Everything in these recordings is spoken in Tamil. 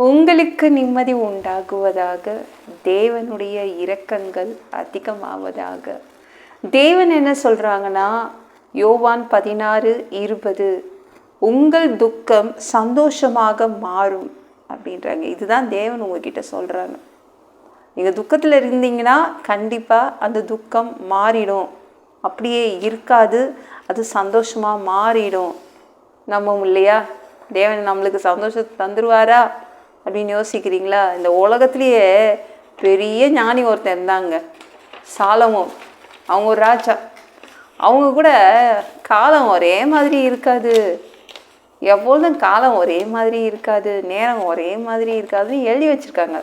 உங்களுக்கு நிம்மதி உண்டாகுவதாக, தேவனுடைய இரக்கங்கள் அதிகமாவதாக. தேவன் என்ன சொல்றாங்கன்னா, யோவான் 16:20, உங்கள் துக்கம் சந்தோஷமாக மாறும் அப்படின்றாங்க. இதுதான் தேவன் உங்ககிட்ட சொல்றாங்க. நீங்கள் துக்கத்தில் இருந்தீங்கன்னா கண்டிப்பாக அந்த துக்கம் மாறிடும், அப்படியே இருக்காது, அது சந்தோஷமாக மாறிடும். நம்ம இல்லையா, தேவன் நம்மளுக்கு சந்தோஷத்தை தந்துடுவாரா அப்படின்னு யோசிக்கிறீங்களா? இந்த உலகத்துலேயே பெரிய ஞானி ஒருத்தர் இருந்தாங்க, சாலமோன். அவங்க ஒரு ராஜா. அவங்க கூட காலம் ஒரே மாதிரி இருக்காது, எப்பொழுதும் காலம் ஒரே மாதிரி இருக்காது, நேரம் ஒரே மாதிரி இருக்காதுன்னு எழுதி வச்சுருக்காங்க.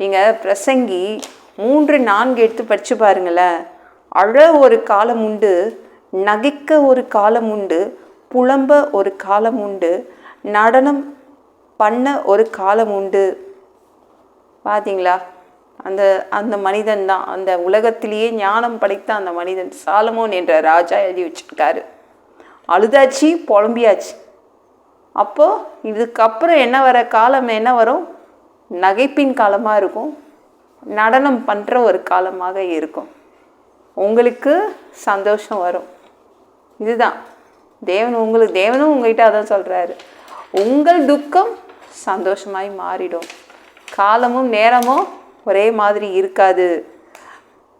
நீங்கள் பிரசங்கி 3-4 எடுத்து படித்து பாருங்களேன். அழ ஒரு காலம் உண்டு, நகைக்க ஒரு காலம் உண்டு, புலம்ப ஒரு காலம் உண்டு, நடனம் பண்ண ஒரு காலம் உண்டு. பார்த்தீங்களா? அந்த அந்த மனிதன் தான், அந்த உலகத்திலேயே ஞானம் படைத்த அந்த மனிதன் சாலமோன் என்ற ராஜா எழுதி வச்சுருக்காரு. அழுதாச்சு, புலம்பியாச்சு. அப்போது இதுக்கப்புறம் என்ன வர காலம் என்ன வரும்? நகைப்பின் காலமாக இருக்கும், நடனம் பண்ணுற ஒரு காலமாக இருக்கும். உங்களுக்கு சந்தோஷம் வரும். இதுதான் தேவனும் உங்கள்கிட்ட அதான் சொல்கிறாரு. உங்கள் துக்கம் சந்தோஷமாய் மாறிடும். காலமும் நேரமும் ஒரே மாதிரி இருக்காது.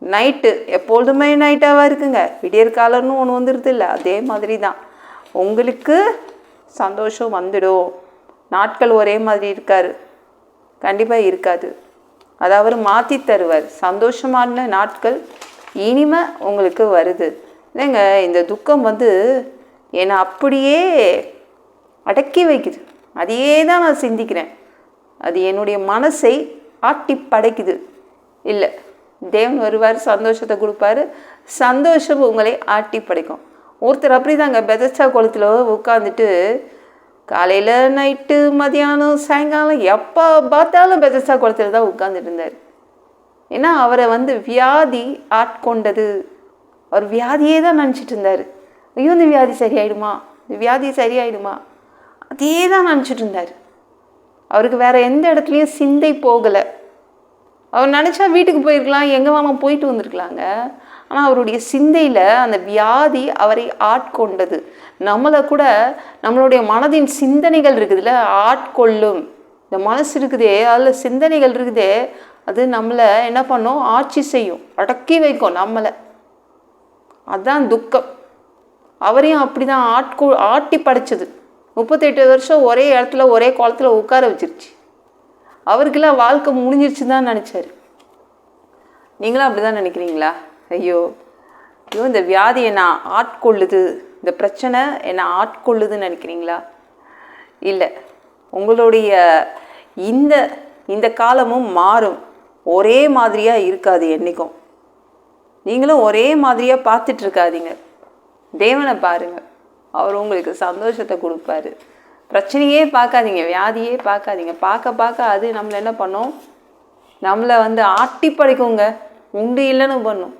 நைட்டு எப்பொழுதுமே நைட்டாக இருக்குங்க, விடியற் காலம்னு ஒன்று வந்துடுது இல்லை, அதே மாதிரி தான் உங்களுக்கு சந்தோஷம் வந்துடும். நாட்கள் ஒரே மாதிரி இருக்காரு, கண்டிப்பாக இருக்காது. அதை அவர் மாற்றி தருவார். சந்தோஷமான நாட்கள் இனிமே உங்களுக்கு வருது. இல்லைங்க, இந்த துக்கம் என்னை அப்படியே அடக்கி வைக்குது. அதையே தான் நான் சிந்திக்கிறேன். அது என்னுடைய மனசை ஆட்டி படைக்குது. இல்லை, தேவன் வருவார், சந்தோஷத்தை கொடுப்பாரு, சந்தோஷம் உங்களை ஆட்டி படைக்கும். ஒருத்தர் அப்படி தாங்க பெதஸ்தா குளத்தில் உட்காந்துட்டு காலையில் நைட்டு மதியானம் சாயங்காலம் எப்போ பார்த்தாலும் பெதஸ்தா குளத்தில் தான் உட்காந்துட்டு இருந்தார். ஏன்னா அவரை வியாதி ஆட்கொண்டது. அவர் வியாதியே தான் நினச்சிட்டு இருந்தார். ஐயோ இந்த வியாதி சரியாயிடுமா, இந்த வியாதி சரியாயிடுமா, அதே தான் நினச்சிட்டு இருந்தார். அவருக்கு வேறு எந்த இடத்துலையும் சிந்தை போகலை. அவர் நினச்சா வீட்டுக்கு போயிருக்கலாம், எங்கே வேணாம் போயிட்டு வந்திருக்கலாங்க. ஆனால் அவருடைய சிந்தையில் அந்த வியாதி அவரை ஆட்கொண்டது. நம்மளை கூட நம்மளுடைய மனதின் சிந்தனைகள் இருக்குதுல்ல, ஆட்கொள்ளும். இந்த மனசு இருக்குதே, அதில் சிந்தனைகள் இருக்குதே, அது நம்மளை என்ன பண்ணும்? ஆட்சி செய்யும், அடக்கி வைக்கும் நம்மளை. அதுதான் துக்கம். அவரையும் அப்படி தான் ஆட்டி படைச்சது. 38 வருஷம் ஒரே இடத்துல ஒரே குளத்தில் உட்கார வச்சிருச்சு. அவருக்கெல்லாம் வாழ்க்கை முடிஞ்சிருச்சு தான் நினச்சார். நீங்களும் அப்படி தான் நினைக்கிறீங்களா? ஐயோ இந்த வியாதி என்னை ஆட்கொள்ளுது, இந்த பிரச்சனை என்னை ஆட்கொள்ளுதுன்னு நினைக்கிறீங்களா? இல்லை, உங்களுடைய இந்த காலமும் மாறும். ஒரே மாதிரியாக இருக்காது என்றைக்கும். நீங்களும் ஒரே மாதிரியாக பார்த்துட்டு இருக்காதீங்க. தேவனை பாருங்கள், அவர் உங்களுக்கு சந்தோஷத்தை கொடுப்பாரு. பிரச்சனையே பார்க்காதீங்க, வியாதியே பார்க்காதீங்க. பார்க்க அது நம்மளை என்ன பண்ணும்? நம்மளை ஆட்டி படைக்குங்க, உண்டு இல்லைன்னு பண்ணும்.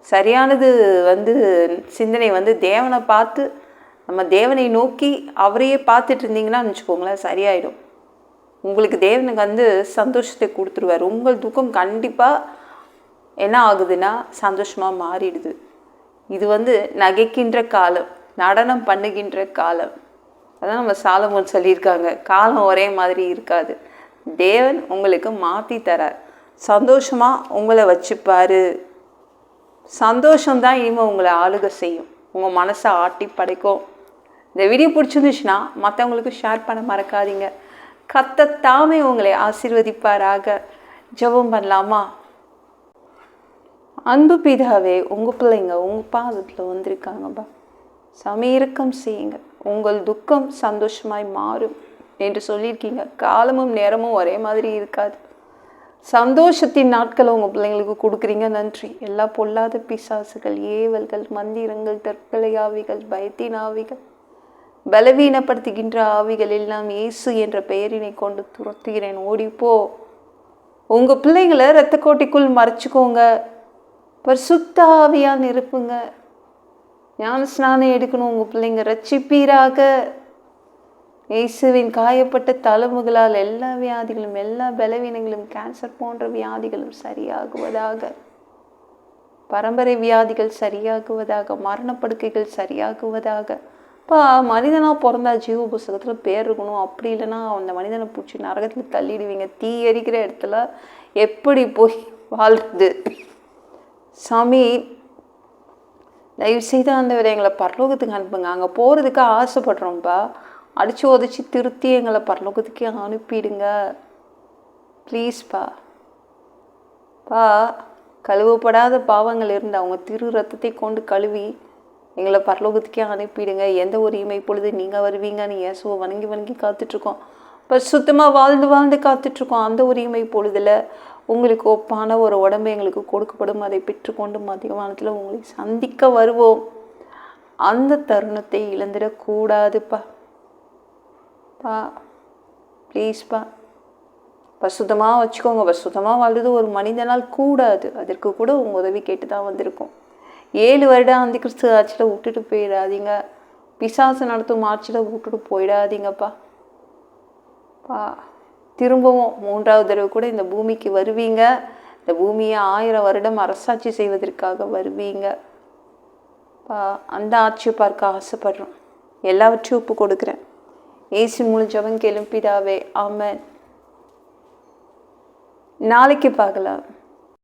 சரியானது சிந்தனை தேவனை பார்த்து, நம்ம தேவனை நோக்கி அவரையே பார்த்துட்டு இருந்தீங்கன்னா வச்சுக்கோங்களேன், சரியாயிடும். உங்களுக்கு தேவனுக்கு சந்தோஷத்தை கொடுத்துருவார். உங்கள் துக்கம் கண்டிப்பாக என்ன ஆகுதுன்னா சந்தோஷமாக மாறிடுது. இது நகைக்கின்ற காலம், நடனம் பண்ணுகின்ற காலம். அதான் நம்ம சாலமோன் சொல்லியிருக்காங்க, காலம் ஒரே மாதிரி இருக்காது, தேவன் உங்களுக்கு மாற்றி தரார், சந்தோஷமாக உங்களை வச்சுப்பார். சந்தோஷம்தான் இனிமேல் உங்களை ஆளுகை செய்யும், உங்கள் மனசை ஆட்டி படைக்கும். இந்த வீடியோ பிடிச்சிருந்துச்சுன்னா மற்றவங்களுக்கு ஷேர் பண்ண மறக்காதீங்க. கர்த்தர் உங்களை ஆசீர்வதிப்பாராக. ஜெபம் பண்ணலாமா? அன்பு பிதாவே, உங்கள் பிள்ளைங்க உங்கள் பாதத்தில் வந்திருக்காங்கப்பா. சமீரக்கம் செய்யுங்க, உங்கள் துக்கம் சந்தோஷமாய் மாறும் என்று சொல்லியிருக்கீங்க. காலமும் நேரமும் ஒரே மாதிரி இருக்காது. சந்தோஷத்தின் நாட்களை உங்கள் பிள்ளைங்களுக்கு கொடுக்குறீங்க, நன்றி. எல்லா பொல்லாத பிசாசுகள், ஏவல்கள், மந்திரங்கள், தற்கொலை ஆவிகள், பயத்தின் ஆவிகள், பலவீனப்படுத்துகின்ற ஆவிகள் எல்லாம் இயேசு என்ற பெயரினை கொண்டு துரத்துகிறேன். ஓடிப்போ. உங்கள் பிள்ளைங்களை இரத்த கோட்டைக்குள் மறைச்சிக்கோங்க, பரிசுத்த ஆவியால் நிரப்புங்க. ஞான ஸ்நானம் எடுக்கணும், உங்கள் பிள்ளைங்க ரட்சிப்பீராக. இயேசுவின் காயப்பட்ட தழும்புகளால் எல்லா வியாதிகளும், எல்லா பலவீனங்களும், கேன்சர் போன்ற வியாதிகளும் சரியாகுவதாக. பரம்பரை வியாதிகள் சரியாகுவதாக. மரணப்படுக்கைகள் சரியாகுவதாக. இப்போ மனிதனாக பிறந்தா ஜீவ புஸ்தகத்தில் பேர் இருக்கணும். அப்படி இல்லைன்னா அந்த மனிதனை பிடிச்சி நரகத்தில் தள்ளிடுவீங்க. தீ எரிக்கிற இடத்துல எப்படி போய் வாழ்றது? சாமி, தயவுசெய்து ஆண்டவரே எங்களை பரலோகத்துக்கு அனுப்புங்க. அங்கே போகிறதுக்கு ஆசைப்படுறோம்ப்பா. அடித்து உதச்சி திருத்தி எங்களை பரலோகத்துக்கே அனுப்பிடுங்க ப்ளீஸ்ப்பா. கழுவப்படாத பாவங்கள் இருந்து அவங்க திரு ரத்தத்தை கொண்டு கழுவி எங்களை பரலோகத்துக்கே அனுப்பிடுங்க. எந்த ஒரு இமை பொழுது நீங்கள் வருவீங்கன்னு இயேசுவை வணங்கி வணங்கி காத்துட்ருக்கோம். இப்போ சுத்தமாக வாழ்ந்து வாழ்ந்து காத்துட்ருக்கோம். அந்த ஒரு இமை பொழுதில் உங்களுக்கு ஒப்பான ஒரு உடம்பு எங்களுக்கு கொடுக்கப்படும். அதை பெற்றுக்கொண்டு மதிய வானத்தில் உங்களை சந்திக்க வருவோம். அந்த தருணத்தை இழந்துடக்கூடாதுப்பா. ப்ளீஸ்ப்பா. பசுத்தமாக வச்சுக்கோங்க. பசுத்தமாக வாழ்றது ஒரு மனிதனால் கூடாது. அதற்கு கூட உங்கள் உதவி கேட்டு தான் வந்திருக்கோம். 7 வருடம் அந்த கிறிஸ்து ஆட்சியில் விட்டுட்டு போயிடாதீங்க. பிசாசு நடத்தும் ஆட்சியில் விட்டுட்டு போயிடாதீங்கப்பா. திரும்பவும் 3வது தடவை கூட இந்த பூமிக்கு வருவீங்க. இந்த பூமியை 1000 வருடம் அரசாட்சி செய்வதற்காக வருவீங்க. அந்த ஆட்சியை பார்க்க ஆசைப்படுறோம். எல்லாவற்றையும் ஒப்பு கொடுக்குறேன். இயேசு மூலம் ஜெபம் கேளும் பிதாவே, ஆமென். நாளைக்கு பார்க்கலாம்.